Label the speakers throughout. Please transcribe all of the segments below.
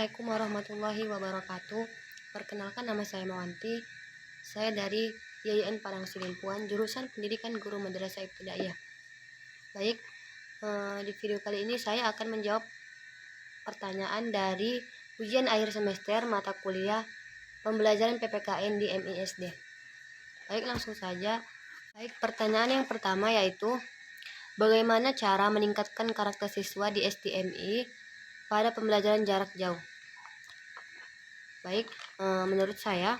Speaker 1: Assalamualaikum warahmatullahi wabarakatuh. Perkenalkan, nama saya Mawanti. Saya dari YIN Padang Sidimpuan, jurusan Pendidikan Guru Madrasah Ibtidaiyah. Baik, di video kali ini saya akan menjawab pertanyaan dari ujian akhir semester mata kuliah pembelajaran PPKN di MISD. Baik, langsung saja. Baik, pertanyaan yang pertama yaitu bagaimana cara meningkatkan karakter siswa di STMI pada pembelajaran jarak jauh? Baik, menurut saya,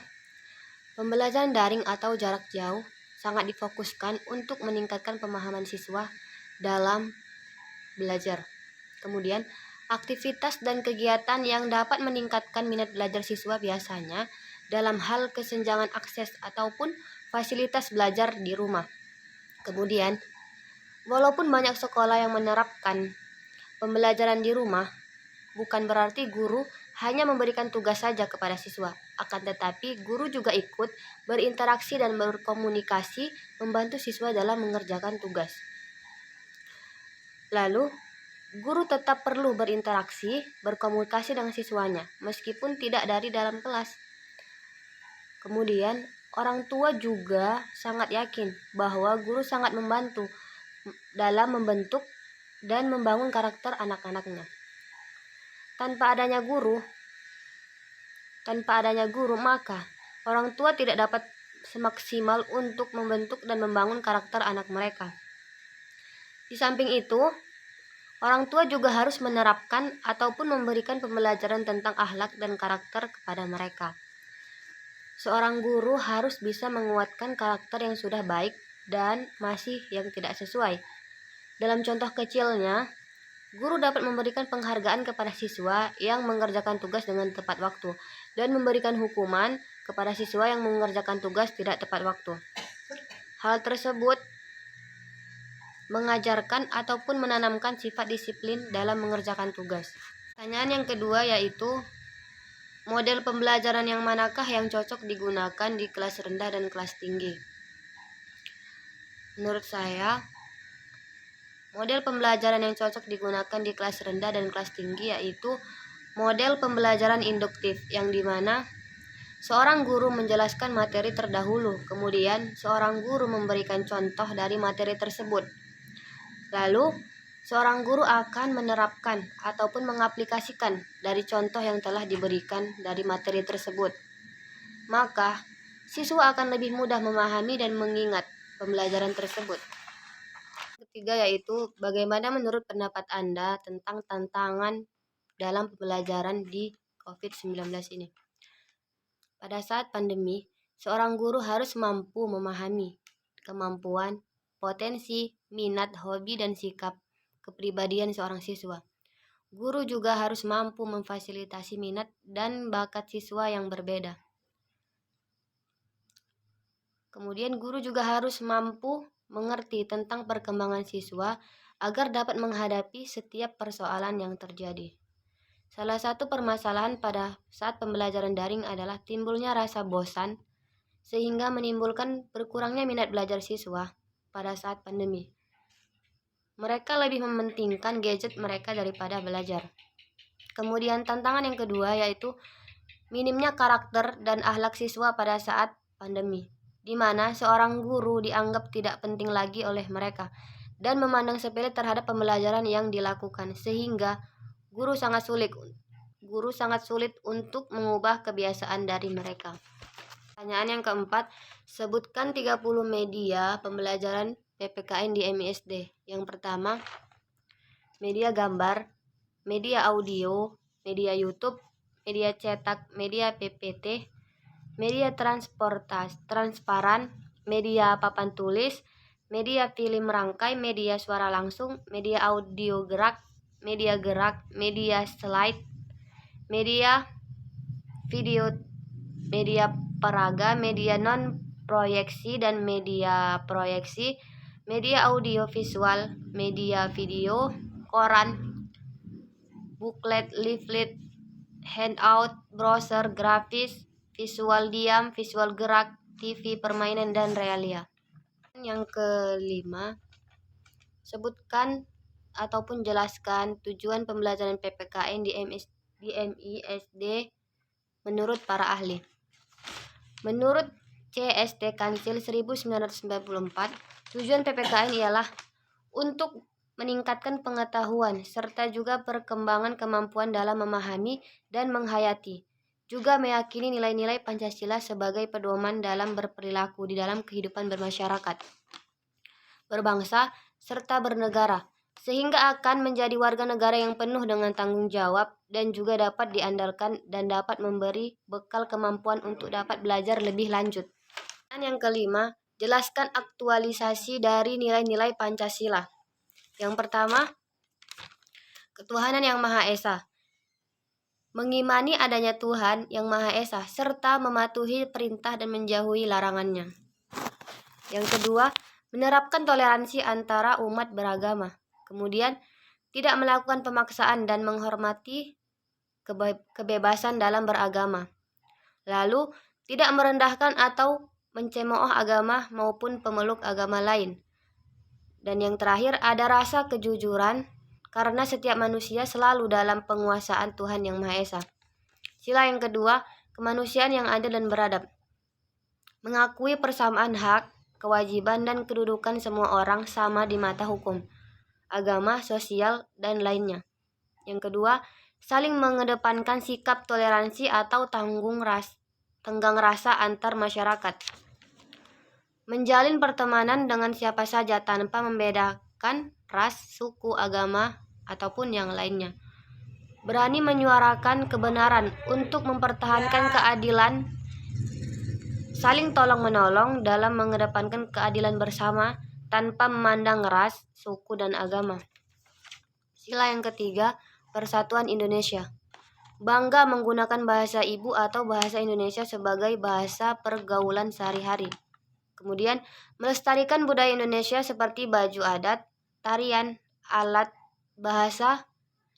Speaker 1: pembelajaran daring atau jarak jauh sangat difokuskan untuk meningkatkan pemahaman siswa dalam belajar. Kemudian, aktivitas dan kegiatan yang dapat meningkatkan minat belajar siswa biasanya dalam hal kesenjangan akses ataupun fasilitas belajar di rumah. Kemudian, walaupun banyak sekolah yang menerapkan pembelajaran di rumah, bukan berarti guru hanya memberikan tugas saja kepada siswa, akan tetapi guru juga ikut berinteraksi dan berkomunikasi membantu siswa dalam mengerjakan tugas. Lalu, guru tetap perlu berinteraksi, berkomunikasi dengan siswanya, meskipun tidak dari dalam kelas. Kemudian, orang tua juga sangat yakin bahwa guru sangat membantu dalam membentuk dan membangun karakter anak-anaknya. Tanpa adanya guru, maka orang tua tidak dapat semaksimal untuk membentuk dan membangun karakter anak mereka. Di samping itu, orang tua juga harus menerapkan ataupun memberikan pembelajaran tentang akhlak dan karakter kepada mereka. Seorang guru harus bisa menguatkan karakter yang sudah baik dan masih yang tidak sesuai. Dalam contoh kecilnya, guru dapat memberikan penghargaan kepada siswa yang mengerjakan tugas dengan tepat waktu dan memberikan hukuman kepada siswa yang mengerjakan tugas tidak tepat waktu. Hal tersebut mengajarkan ataupun menanamkan sifat disiplin dalam mengerjakan tugas. Pertanyaan yang kedua yaitu model pembelajaran yang manakah yang cocok digunakan di kelas rendah dan kelas tinggi? Menurut saya, model pembelajaran yang cocok digunakan di kelas rendah dan kelas tinggi yaitu model pembelajaran induktif, yang dimana seorang guru menjelaskan materi terdahulu, kemudian seorang guru memberikan contoh dari materi tersebut. Lalu, seorang guru akan menerapkan ataupun mengaplikasikan dari contoh yang telah diberikan dari materi tersebut. Maka, siswa akan lebih mudah memahami dan mengingat pembelajaran tersebut. Ketiga yaitu bagaimana menurut pendapat Anda tentang tantangan dalam pembelajaran di COVID-19 ini? Pada saat pandemi, seorang guru harus mampu memahami kemampuan, potensi, minat, hobi, dan sikap kepribadian seorang siswa. Guru juga harus mampu memfasilitasi minat dan bakat siswa yang berbeda. Kemudian guru juga harus mampu mengerti tentang perkembangan siswa agar dapat menghadapi setiap persoalan yang terjadi. Salah satu permasalahan pada saat pembelajaran daring adalah timbulnya rasa bosan sehingga menimbulkan berkurangnya minat belajar siswa pada saat pandemi. Mereka lebih mementingkan gadget mereka daripada belajar. Kemudian tantangan yang kedua yaitu minimnya karakter dan akhlak siswa pada saat pandemi, di mana seorang guru dianggap tidak penting lagi oleh mereka dan memandang sepele terhadap pembelajaran yang dilakukan, sehingga guru sangat sulit untuk mengubah kebiasaan dari mereka. Pertanyaan yang keempat, sebutkan 30 media pembelajaran PPKN di MISD. Yang pertama, media gambar, media audio, media YouTube, media cetak, media PPT, media transparan, media papan tulis, media film rangkai, media suara langsung, media audio gerak, media slide, media video, media peraga, media non proyeksi dan media proyeksi, media audio visual, media video, koran, booklet, leaflet, handout, browser, grafis, visual diam, visual gerak, TV, permainan, dan realia. Yang kelima, sebutkan ataupun jelaskan tujuan pembelajaran PPKN di PMI SD menurut para ahli. Menurut CST Kansil 1994, tujuan PPKN ialah untuk meningkatkan pengetahuan serta juga perkembangan kemampuan dalam memahami dan menghayati, juga meyakini nilai-nilai Pancasila sebagai pedoman dalam berperilaku di dalam kehidupan bermasyarakat, berbangsa, serta bernegara, sehingga akan menjadi warga negara yang penuh dengan tanggung jawab dan juga dapat diandalkan dan dapat memberi bekal kemampuan untuk dapat belajar lebih lanjut. Dan yang kelima, jelaskan aktualisasi dari nilai-nilai Pancasila. Yang pertama, ketuhanan yang Maha Esa. Mengimani adanya Tuhan yang Maha Esa serta mematuhi perintah dan menjauhi larangannya. Yang kedua, menerapkan toleransi antara umat beragama. Kemudian, tidak melakukan pemaksaan dan menghormati kebebasan dalam beragama. Lalu, tidak merendahkan atau mencemooh agama maupun pemeluk agama lain. Dan yang terakhir, ada rasa kejujuran karena setiap manusia selalu dalam penguasaan Tuhan yang Maha Esa. Sila yang kedua, kemanusiaan yang adil dan beradab. Mengakui persamaan hak, kewajiban, dan kedudukan semua orang sama di mata hukum, agama, sosial, dan lainnya. Yang kedua, saling mengedepankan sikap toleransi atau tenggang rasa antar masyarakat. Menjalin pertemanan dengan siapa saja tanpa membedakan ras, suku, agama, ataupun yang lainnya. Berani menyuarakan kebenaran untuk mempertahankan keadilan, saling tolong-menolong dalam mengedepankan keadilan bersama tanpa memandang ras, suku, dan agama. Sila yang ketiga, Persatuan Indonesia. Bangga menggunakan bahasa ibu atau bahasa Indonesia sebagai bahasa pergaulan sehari-hari. Kemudian, melestarikan budaya Indonesia seperti baju adat, tarian, alat, bahasa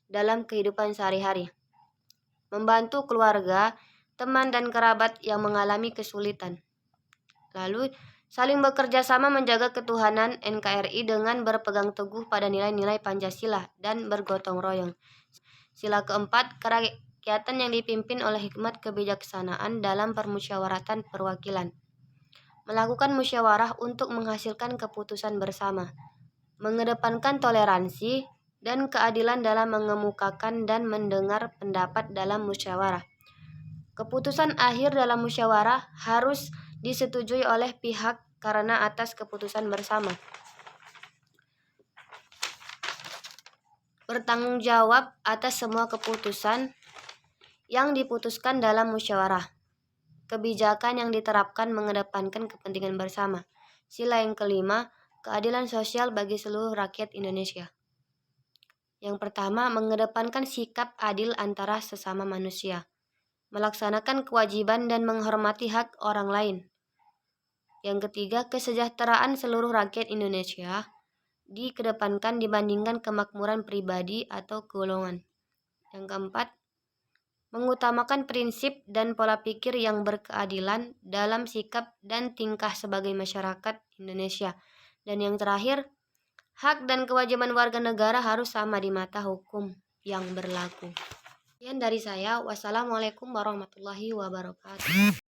Speaker 1: dalam kehidupan sehari-hari. Membantu keluarga, teman, dan kerabat yang mengalami kesulitan. Lalu, saling bekerja sama menjaga ketuhanan NKRI dengan berpegang teguh pada nilai-nilai Pancasila dan bergotong royong. Sila keempat, kerakyatan yang dipimpin oleh hikmat kebijaksanaan dalam permusyawaratan perwakilan. Melakukan musyawarah untuk menghasilkan keputusan bersama, mengedepankan toleransi dan keadilan dalam mengemukakan dan mendengar pendapat dalam musyawarah. Keputusan akhir dalam musyawarah harus disetujui oleh pihak karena atas keputusan bersama. Bertanggung jawab atas semua keputusan yang diputuskan dalam musyawarah. Kebijakan yang diterapkan mengedepankan kepentingan bersama. Sila yang kelima, keadilan sosial bagi seluruh rakyat Indonesia. Yang pertama, mengedepankan sikap adil antara sesama manusia. Melaksanakan kewajiban dan menghormati hak orang lain. Yang ketiga, kesejahteraan seluruh rakyat Indonesia dikedepankan dibandingkan kemakmuran pribadi atau golongan. Yang keempat, mengutamakan prinsip dan pola pikir yang berkeadilan dalam sikap dan tingkah sebagai masyarakat Indonesia. Dan yang terakhir, hak dan kewajiban warga negara harus sama di mata hukum yang berlaku. Sekian dari saya. Wassalamualaikum warahmatullahi wabarakatuh.